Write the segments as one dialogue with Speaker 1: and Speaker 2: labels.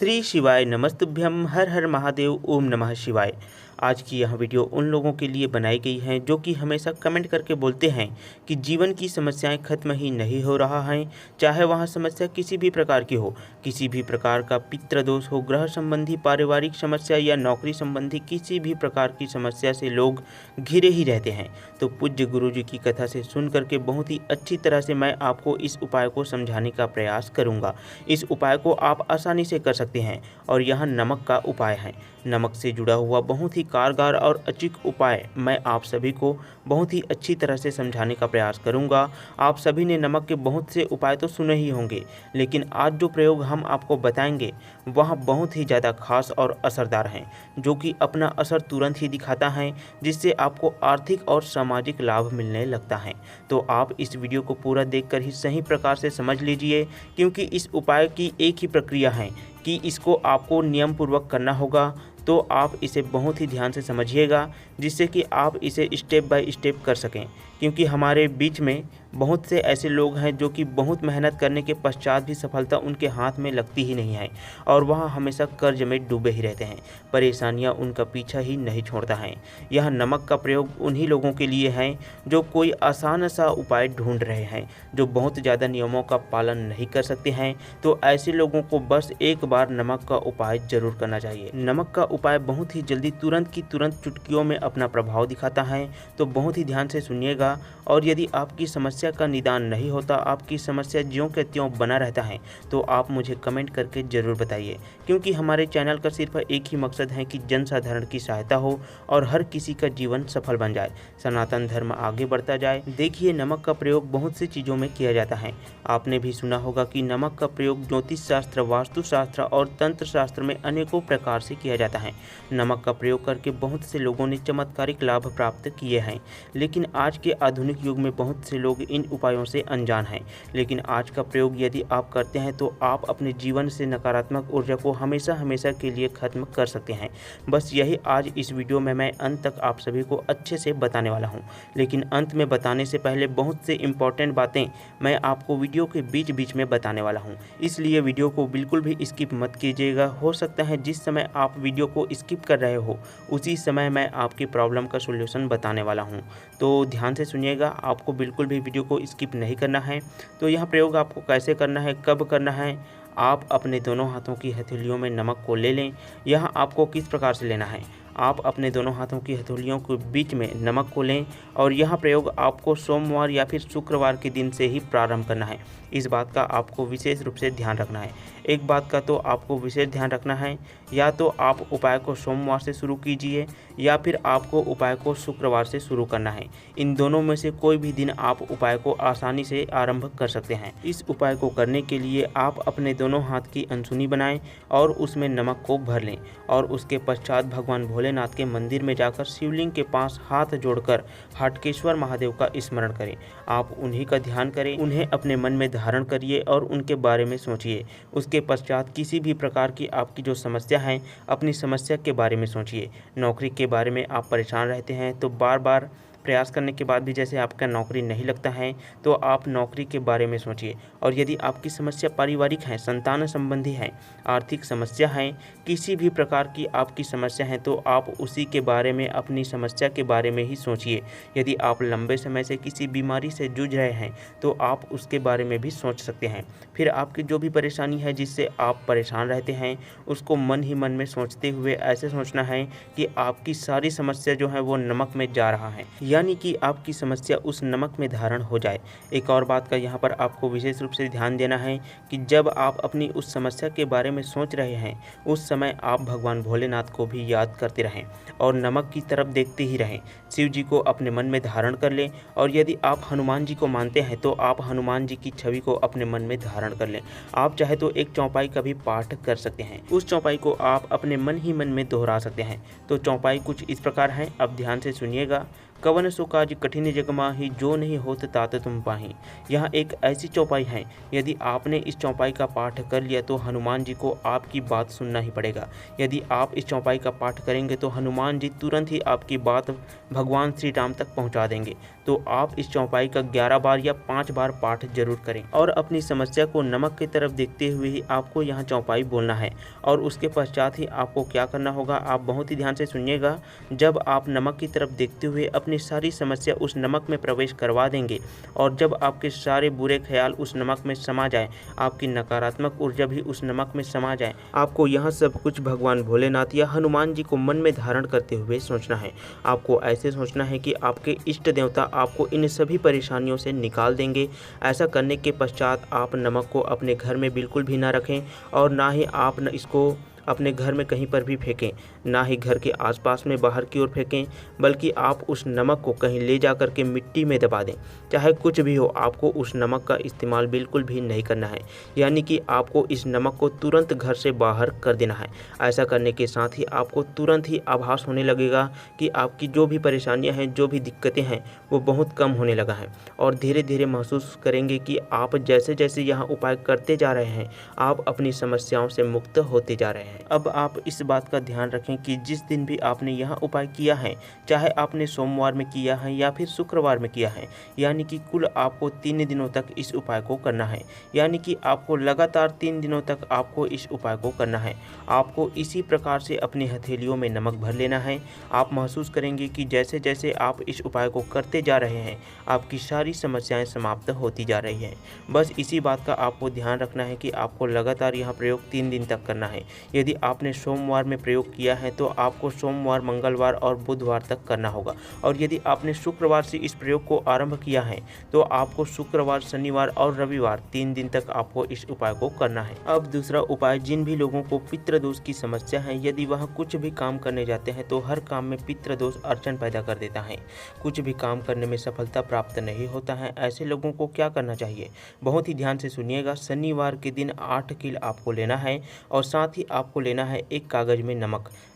Speaker 1: श्री शिवाय नमस्तुभ्यम। हर हर महादेव। ओम नमः शिवाय। आज की यह वीडियो उन लोगों के लिए बनाई गई है जो कि हमेशा कमेंट करके बोलते हैं कि जीवन की समस्याएं खत्म ही नहीं हो रहा है। चाहे वह समस्या किसी भी प्रकार की हो, किसी भी प्रकार का पितृदोष हो, ग्रह संबंधी, पारिवारिक समस्या या नौकरी संबंधी किसी भी प्रकार की समस्या से लोग घिरे ही रहते हैं। तो पूज्य गुरु जी की कथा से सुन करके बहुत ही अच्छी तरह से मैं आपको इस उपाय को समझाने का प्रयास करूँगा। इस उपाय को आप आसानी से कर सकते हैं और यह नमक का उपाय है। नमक से जुड़ा हुआ बहुत ही कारगर और अचूक उपाय मैं आप सभी को बहुत ही अच्छी तरह से समझाने का प्रयास करूंगा। आप सभी ने नमक के बहुत से उपाय तो सुने ही होंगे, लेकिन आज जो प्रयोग हम आपको बताएंगे वह बहुत ही ज़्यादा खास और असरदार हैं, जो कि अपना असर तुरंत ही दिखाता है, जिससे आपको आर्थिक और सामाजिक लाभ मिलने लगता है। तो आप इस वीडियो को पूरा देखकर ही सही प्रकार से समझ लीजिए, क्योंकि इस उपाय की एक ही प्रक्रिया है कि इसको आपको नियम पूर्वक करना होगा। तो आप इसे बहुत ही ध्यान से समझिएगा, जिससे कि आप इसे स्टेप बाय स्टेप कर सकें, क्योंकि हमारे बीच में बहुत से ऐसे लोग हैं जो कि बहुत मेहनत करने के पश्चात भी सफलता उनके हाथ में लगती ही नहीं है और वह हमेशा कर्ज में डूबे ही रहते हैं। परेशानियां उनका पीछा ही नहीं छोड़ता है। यह नमक का प्रयोग उन्हीं लोगों के लिए है जो कोई आसान सा उपाय ढूंढ रहे हैं, जो बहुत ज़्यादा नियमों का पालन नहीं कर सकते हैं। तो ऐसे लोगों को बस एक बार नमक का उपाय जरूर करना चाहिए। नमक का उपाय बहुत ही जल्दी तुरंत की तुरंत चुटकियों में अपना प्रभाव दिखाता है। तो बहुत ही ध्यान से सुनिएगा। और यदि आपकी समस्या का निदान नहीं होता, आपकी समस्या ज्यों के त्यों बना रहता है, तो आप मुझे कमेंट करके ज़रूर बताइए, क्योंकि हमारे चैनल का सिर्फ एक ही मकसद है कि जनसाधारण की सहायता हो और हर किसी का जीवन सफल बन जाए, सनातन धर्म आगे बढ़ता जाए। देखिए, नमक का प्रयोग बहुत सी चीज़ों में किया जाता है। आपने भी सुना होगा कि नमक का प्रयोग ज्योतिष शास्त्र, वास्तुशास्त्र और तंत्र शास्त्र में अनेकों प्रकार से किया जाता है। नमक का प्रयोग करके बहुत से लोगों ने चमत्कारिक लाभ प्राप्त किए हैं, लेकिन आज के आधुनिक युग में बहुत से लोग इन उपायों से अनजान हैं। लेकिन आज का प्रयोग यदि आप करते हैं तो आप अपने जीवन से नकारात्मक ऊर्जा को हमेशा हमेशा के लिए खत्म कर सकते हैं। बस यही आज इस वीडियो में मैं अंत तक आप सभी को अच्छे से बताने वाला हूं। लेकिन अंत में बताने से पहले बहुत से इम्पोर्टेंट बातें मैं आपको वीडियो के बीच बीच में बताने वाला हूँ, इसलिए वीडियो को बिल्कुल भी स्किप मत कीजिएगा। हो सकता है जिस समय आप वीडियो को स्किप कर रहे हो उसी समय मैं आपकी प्रॉब्लम का सोल्यूशन बताने वाला हूँ। तो ध्यान से सुनिएगा, आपको बिल्कुल भी वीडियो को स्किप नहीं करना है। तो यह प्रयोग आपको कैसे करना है, कब करना है, आप अपने दोनों हाथों की हथेलियों में नमक को ले लें। यह आपको किस प्रकार से लेना है, आप अपने दोनों हाथों की हथेलियों के बीच में नमक को लें और यह प्रयोग आपको सोमवार या फिर शुक्रवार के दिन से ही प्रारंभ करना है। इस बात का आपको विशेष रूप से ध्यान रखना है। एक बात का तो आपको विशेष ध्यान रखना है, या तो आप उपाय को सोमवार से शुरू कीजिए या फिर आपको उपाय को शुक्रवार से शुरू करना है। इन दोनों में से कोई भी दिन आप उपाय को आसानी से आरंभ कर सकते हैं। इस उपाय को करने के लिए आप अपने दोनों हाथ की अनसुनी बनाएं और उसमें नमक को भर लें और उसके पश्चात भगवान भोलेनाथ के मंदिर में जाकर शिवलिंग के पास हाथ जोड़कर हाटकेश्वर महादेव का स्मरण करें। आप उन्हीं का ध्यान करें, उन्हें अपने मन में धारण करिए और उनके बारे में सोचिए। उसके पश्चात किसी भी प्रकार की आपकी जो समस्या है, अपनी समस्या के बारे में सोचिए। नौकरी के बारे में आप परेशान रहते हैं तो बार बार प्रयास करने के बाद भी जैसे आपका नौकरी नहीं लगता है, तो आप नौकरी के बारे में सोचिए। और यदि आपकी समस्या पारिवारिक है, संतान संबंधी है, आर्थिक समस्या है, किसी भी प्रकार की आपकी समस्या है, तो आप उसी के बारे में, अपनी समस्या के बारे में ही सोचिए। यदि आप लंबे समय से किसी बीमारी से जूझ रहे हैं तो आप उसके बारे में भी सोच सकते हैं। फिर आपकी जो भी परेशानी है, जिससे आप परेशान रहते हैं, उसको मन ही मन में सोचते हुए ऐसे सोचना है कि आपकी सारी समस्या जो है वो नमक में जा रहा है, यानी कि आपकी समस्या उस नमक में धारण हो जाए। एक और बात का यहाँ पर आपको विशेष रूप से ध्यान देना है कि जब आप अपनी उस समस्या के बारे में सोच रहे हैं, उस समय आप भगवान भोलेनाथ को भी याद करते रहें और नमक की तरफ देखते ही रहें। शिव जी को अपने मन में धारण कर लें और यदि आप हनुमान जी को मानते हैं तो आप हनुमान जी की छवि को अपने मन में धारण कर लें। आप चाहे तो एक चौपाई का भी पाठ कर सकते हैं। उस चौपाई को आप अपने मन ही मन में दोहरा सकते हैं। तो चौपाई कुछ इस प्रकार है, अब ध्यान से सुनिएगा। कवन सो काज कठिन जग माही, जो नहीं होत तात तुम पाही। यह एक ऐसी चौपाई है, यदि आपने इस चौपाई का पाठ कर लिया तो हनुमान जी को आपकी बात सुनना ही पड़ेगा। यदि आप इस चौपाई का पाठ करेंगे तो हनुमान जी तुरंत ही आपकी बात भगवान श्री राम तक पहुंचा देंगे। तो आप इस चौपाई का 11 बार या 5 बार पाठ जरूर करें और अपनी समस्या को नमक की तरफ देखते हुए ही आपको यहाँ चौपाई बोलना है। और उसके पश्चात ही आपको क्या करना होगा, आप बहुत ही ध्यान से सुनिएगा। जब आप नमक की तरफ देखते हुए अपनी सारी समस्या उस नमक में प्रवेश करवा देंगे और जब आपके सारे बुरे ख्याल उस नमक में समा जाए, आपकी नकारात्मक ऊर्जा भी उस नमक में समा जाए, आपको यहाँ सब कुछ भगवान भोलेनाथ या हनुमान जी को मन में धारण करते हुए सोचना है। आपको ऐसे सोचना है कि आपके इष्ट देवता आपको इन सभी परेशानियों से निकाल देंगे। ऐसा करने के पश्चात आप नमक को अपने घर में बिल्कुल भी ना रखें और ना ही आप इसको अपने घर में कहीं पर भी फेंकें, ना ही घर के आसपास में बाहर की ओर फेंकें, बल्कि आप उस नमक को कहीं ले जा कर के मिट्टी में दबा दें। चाहे कुछ भी हो, आपको उस नमक का इस्तेमाल बिल्कुल भी नहीं करना है, यानी कि आपको इस नमक को तुरंत घर से बाहर कर देना है। ऐसा करने के साथ ही आपको तुरंत ही आभास होने लगेगा कि आपकी जो भी परेशानियाँ हैं, जो भी दिक्कतें हैं, वो बहुत कम होने लगा है और धीरे धीरे महसूस करेंगे कि आप जैसे जैसे यहाँ उपाय करते जा रहे हैं, आप अपनी समस्याओं से मुक्त होते जा रहे हैं। अब आप इस बात का ध्यान रखें कि जिस दिन भी आपने यह उपाय किया है, चाहे आपने सोमवार में किया है या फिर शुक्रवार में किया है, यानी कि कुल आपको 3 दिनों तक इस उपाय को करना है। यानी कि आपको लगातार 3 दिनों तक आपको इस उपाय को करना है। आपको इसी प्रकार से अपनी हथेलियों में नमक भर लेना है। आप महसूस करेंगे कि जैसे जैसे आप इस उपाय को करते जा रहे हैं, आपकी सारी समस्याएं समाप्त होती जा रही हैं। बस इसी बात का आपको ध्यान रखना है कि आपको लगातार यह प्रयोग 3 दिन तक करना है। यदि आपने सोमवार में प्रयोग किया है तो आपको सोमवार, मंगलवार और बुधवार तक करना होगा। और यदि आपने शुक्रवार से इस प्रयोग को आरंभ किया है तो आपको शुक्रवार, शनिवार और रविवार 3 दिन तक आपको इस उपाय को करना है। अब दूसरा उपाय, जिन भी लोगों को पितृदोष की समस्या है, यदि वह कुछ भी काम करने जाते हैं तो हर काम में पितृदोष अड़चन पैदा कर देता है, कुछ भी काम करने में सफलता प्राप्त नहीं होता है, ऐसे लोगों को क्या करना चाहिए, बहुत ही ध्यान से सुनिएगा। शनिवार के दिन 8 किल आपको लेना है और साथ ही आपको लेना है एक कागज में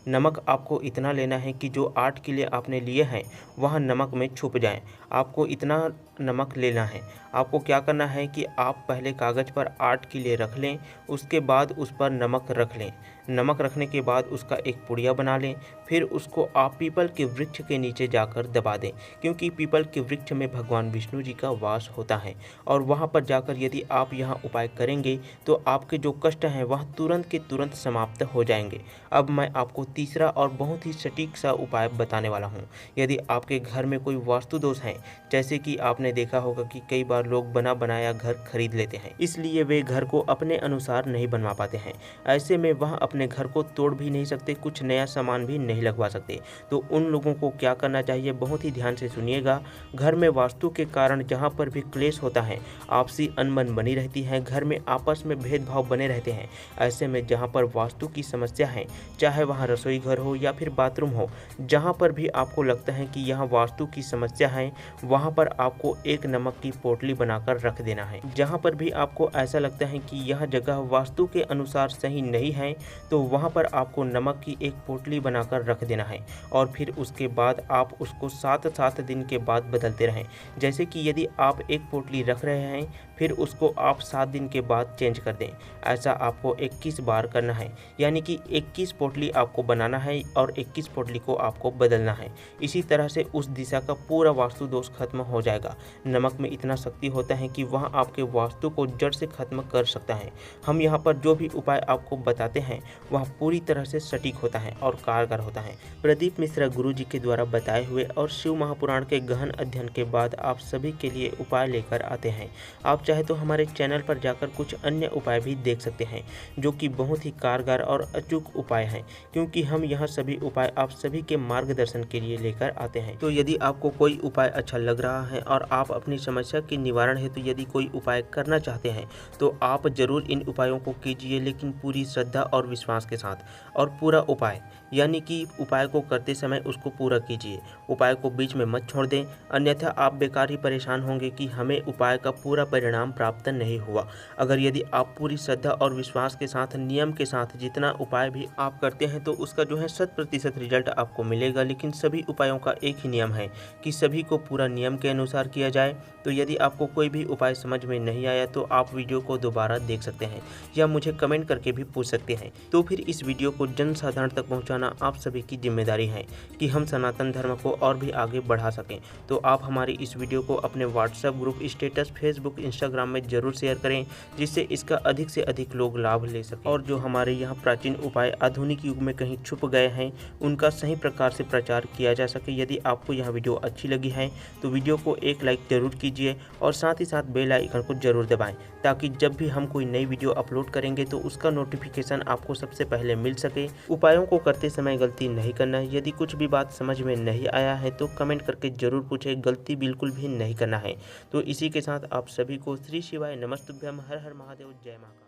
Speaker 1: नमक आपको इतना लेना है कि जो 8 किले आपने लिए हैं वह नमक में छुप जाएं। आपको इतना नमक लेना है। आपको क्या करना है कि आप पहले कागज पर 8 किले रख लें, उसके बाद उस पर नमक रख लें। नमक रखने के बाद उसका एक पुड़िया बना लें, फिर उसको आप पीपल के वृक्ष के नीचे जाकर दबा दें, क्योंकि पीपल के वृक्ष में भगवान विष्णु जी का वास होता है। और वहाँ पर जाकर यदि आप यहाँ उपाय करेंगे तो आपके जो कष्ट हैं वह तुरंत के तुरंत समाप्त हो जाएंगे। अब मैं आपको तीसरा और बहुत ही सटीक सा उपाय बताने वाला हूँ। यदि आपके घर में कोई वास्तु दोष है, जैसे कि आपने देखा होगा कि कई बार लोग बना बनाया घर खरीद लेते हैं, इसलिए वे घर को अपने अनुसार नहीं बनवा पाते हैं। ऐसे में वह अपने घर को तोड़ भी नहीं सकते, कुछ नया सामान भी नहीं लगवा सकते। तो उन लोगों को क्या करना चाहिए, बहुत ही ध्यान से सुनिएगा। घर में वास्तु के कारण जहाँ पर भी क्लेश होता है, आपसी अनबन बनी रहती है, घर में आपस में भेदभाव बने रहते हैं, ऐसे में जहाँ पर वास्तु की समस्या है, चाहे वहाँ रसोई घर हो या फिर बाथरूम हो, जहाँ पर भी आपको लगता है कि यहाँ वास्तु की समस्या है, वहाँ पर आपको एक नमक की पोटली बनाकर रख देना है। जहाँ पर भी आपको ऐसा लगता है कि यह जगह वास्तु के अनुसार सही नहीं है, तो वहाँ पर आपको नमक की एक पोटली बनाकर रख देना है और फिर उसके बाद आप उसको 7 दिन के बाद बदलते रहें। जैसे कि यदि आप एक पोटली रख रहे हैं, फिर उसको आप 7 दिन के बाद चेंज कर दें। ऐसा आपको 21 बार करना है, यानी कि 21 पोटली आपको बनाना है और 21 पोटली को आपको बदलना है। इसी तरह से उस दिशा का पूरा वास्तु दोष खत्म हो जाएगा। नमक में इतना शक्ति होता है कि वह आपके वास्तु को जड़ से खत्म कर सकता है। हम यहाँ पर जो भी उपाय आपको बताते हैं वह पूरी तरह से सटीक होता है और कारगर होता है। प्रदीप मिश्रा गुरु जी के द्वारा बताए हुए और शिव महापुराण के गहन अध्ययन के बाद आप सभी के लिए उपाय लेकर आते हैं। आप चाहे तो हमारे चैनल पर जाकर कुछ अन्य उपाय भी देख सकते हैं, जो कि बहुत ही कारगर और अचूक उपाय हैं, क्योंकि हम यह सभी उपाय आप सभी के मार्गदर्शन के लिए लेकर आते हैं। तो यदि आपको कोई उपाय अच्छा लग रहा है और आप अपनी समस्या के निवारण हेतु यदि कोई उपाय करना चाहते हैं तो आप जरूर इन उपायों को कीजिए, लेकिन पूरी श्रद्धा और विश्वास के साथ। और पूरा उपाय, यानी कि उपाय को करते समय उसको पूरा कीजिए, उपाय को बीच में मत छोड़ दें, अन्यथा आप बेकार ही परेशान होंगे कि हमें उपाय का पूरा परिणाम प्राप्त नहीं हुआ। अगर यदि आप पूरी श्रद्धा और विश्वास के साथ, नियम के साथ जितना उपाय भी आप करते हैं तो उसका जो है 100% रिजल्ट आपको मिलेगा। लेकिन सभी उपायों का एक ही नियम है कि सभी को पूरा नियम के अनुसार किया लिया जाए। तो यदि आपको कोई भी उपाय समझ में नहीं आया तो आप वीडियो को दोबारा देख सकते हैं या मुझे कमेंट करके भी पूछ सकते हैं। तो फिर इस वीडियो को जनसाधारण तक पहुंचाना आप सभी की जिम्मेदारी है कि हम सनातन धर्म को और भी आगे बढ़ा सकें। तो आप हमारी इस वीडियो को अपने WhatsApp group, status, Facebook, Instagram में जरूर शेयर करें, जिससे इसका अधिक से अधिक लोग लाभ ले सकें और जो हमारे यहाँ प्राचीन उपाय आधुनिक युग में कहीं छुप गए हैं उनका सही प्रकार से प्रचार किया जा सके। यदि आपको यह वीडियो अच्छी लगी है तो वीडियो को एक लाइक जरूर कीजिए और साथ ही साथ बेल आइकन को जरूर दबाएं, ताकि जब भी हम कोई नई वीडियो अपलोड करेंगे तो उसका नोटिफिकेशन आपको सबसे पहले मिल सके। उपायों को करते समय गलती नहीं करना है। यदि कुछ भी बात समझ में नहीं आया है तो कमेंट करके जरूर पूछें, गलती बिल्कुल भी नहीं करना है। तो इसी के साथ आप सभी को श्री शिवाय नमस्तुभ्यम, हर हर महादेव, जय महाकाल।